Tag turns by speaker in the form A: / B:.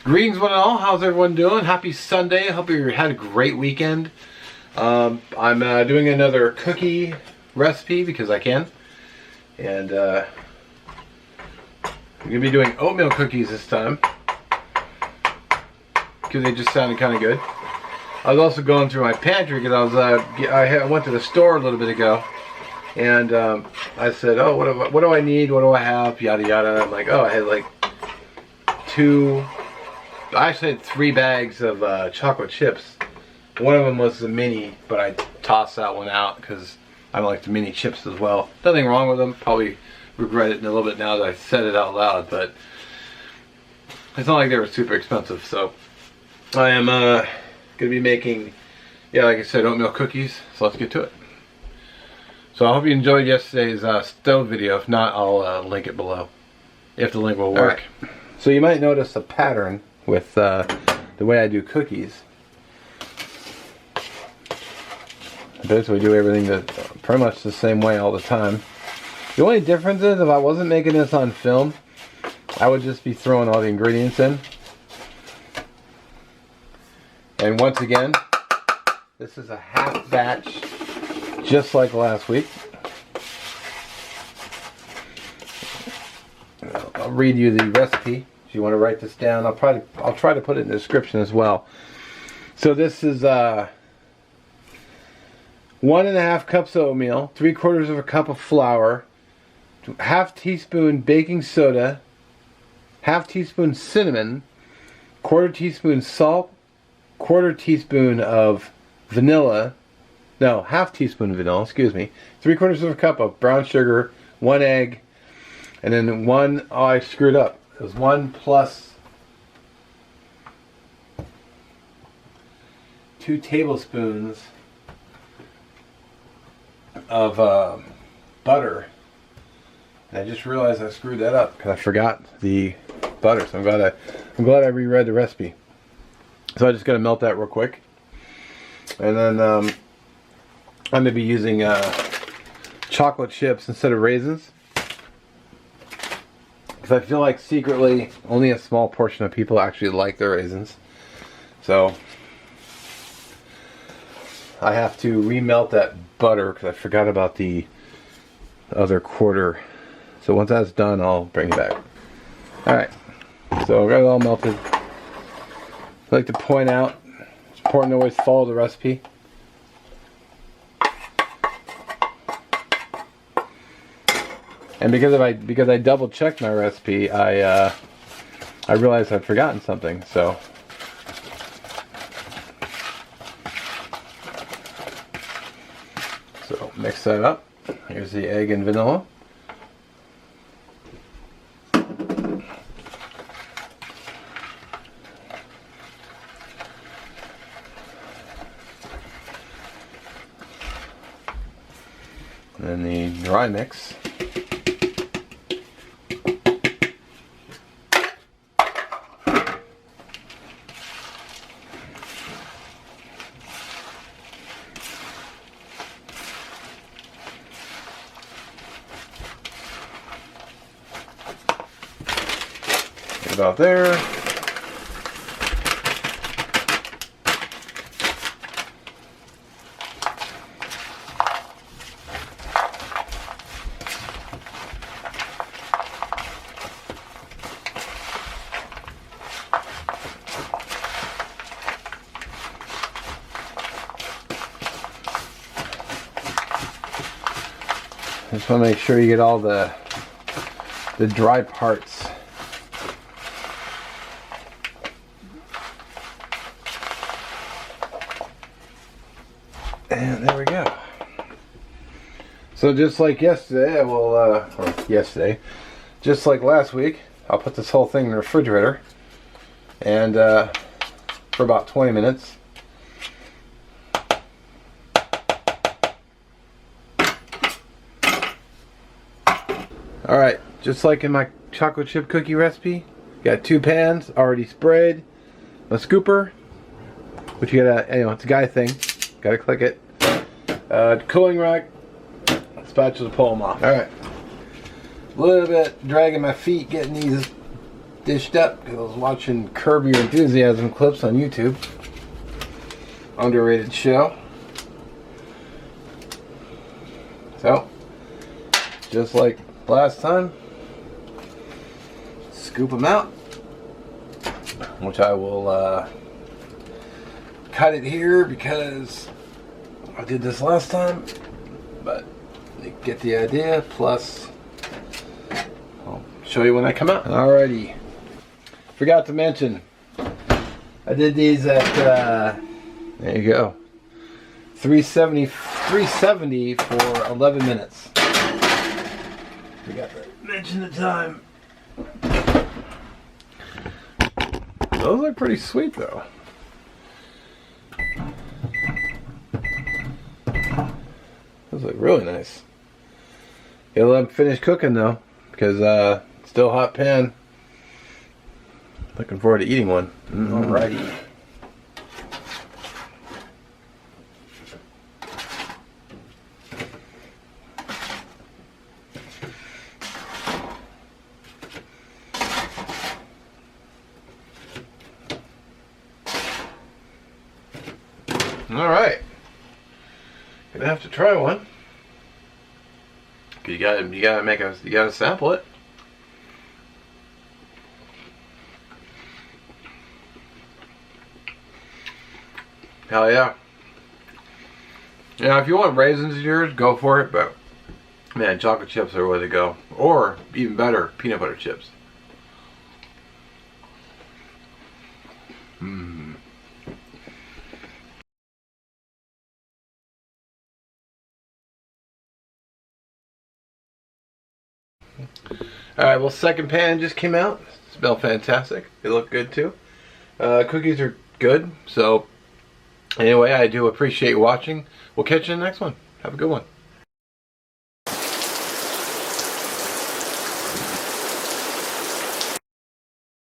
A: Greetings one and all, how's everyone doing? Happy Sunday, hope you had a great weekend. I'm doing another cookie recipe because I can. And I'm going to be doing oatmeal cookies this time. Because they just sounded kind of good. I was also going through my pantry because I went to the store a little bit ago. And I said, oh, what do I need? What do I have? Yada yada. I'm like, oh, I had like I actually had 3 bags of chocolate chips. One of them was the mini, but I tossed that one out because I don't like the mini chips as well. Nothing wrong with them. Probably regret it in a little bit now that I said it out loud, but it's not like they were super expensive. So I am going to be making, like I said, oatmeal cookies. So let's get to it. So I hope you enjoyed yesterday's stove video. If not, I'll link it below if the link will work. Right. So you might notice a pattern with the way I do cookies. I basically do everything pretty much the same way all the time. The only difference is if I wasn't making this on film, I would just be throwing all the ingredients in. And once again, this is a half batch, just like last week. I'll read you the recipe. If you want to write this down, I'll try to put it in the description as well. So this is 1½ cups of oatmeal, 3/4 of a cup of flour, ½ teaspoon baking soda, ½ teaspoon cinnamon, 1/4 teaspoon salt, 1/4 teaspoon of vanilla. No, ½ teaspoon of vanilla. Excuse me. 3/4 of a cup of brown sugar, 1 egg, and then oh, I screwed up. It was 1 plus 2 tablespoons of butter. And I just realized I screwed that up because I forgot the butter. So I'm glad I reread the recipe. So I just got to melt that real quick, and then I'm gonna be using chocolate chips instead of raisins. Because I feel like secretly only a small portion of people actually like their raisins. So I have to remelt that butter because I forgot about the other 1/4. So once that's done, I'll bring it back. Alright, so I got it all melted. I like to point out, it's important to always follow the recipe. And because I double checked my recipe, I realized I'd forgotten something. So mix that up. Here's the egg and vanilla. And then the dry mix. About there. Just want to make sure you get all the dry parts. And there we go. So just like yesterday, just like last week, I'll put this whole thing in the refrigerator and for about 20 minutes. Alright, just like in my chocolate chip cookie recipe, got 2 pans already sprayed, a scooper, which you gotta, it's a guy thing, gotta click it, cooling rack, spatula to pull them off. Alright, a little bit dragging my feet getting these dished up because I was watching Curb Your Enthusiasm clips on YouTube. Underrated show. So, just like last time, scoop them out, which I will cut it here because I did this last time, but you get the idea. Plus, I'll show you when they come out. Alrighty, forgot to mention, I did these at there you go, 370 for 11 minutes. Forgot to mention the time. Those look pretty sweet though. Those look really nice. Gotta let them finish cooking though, because still hot pan. Looking forward to eating one. Alrighty. All right, gonna have to try one. You gotta sample it. Hell yeah! Yeah, if you want raisins in yours, go for it. But man, chocolate chips are the way to go. Or even better, peanut butter chips. Mmm. Alright, well, second pan just came out. Smell fantastic. They look good too. Cookies are good. So, anyway, I do appreciate you watching. We'll catch you in the next one. Have a good one.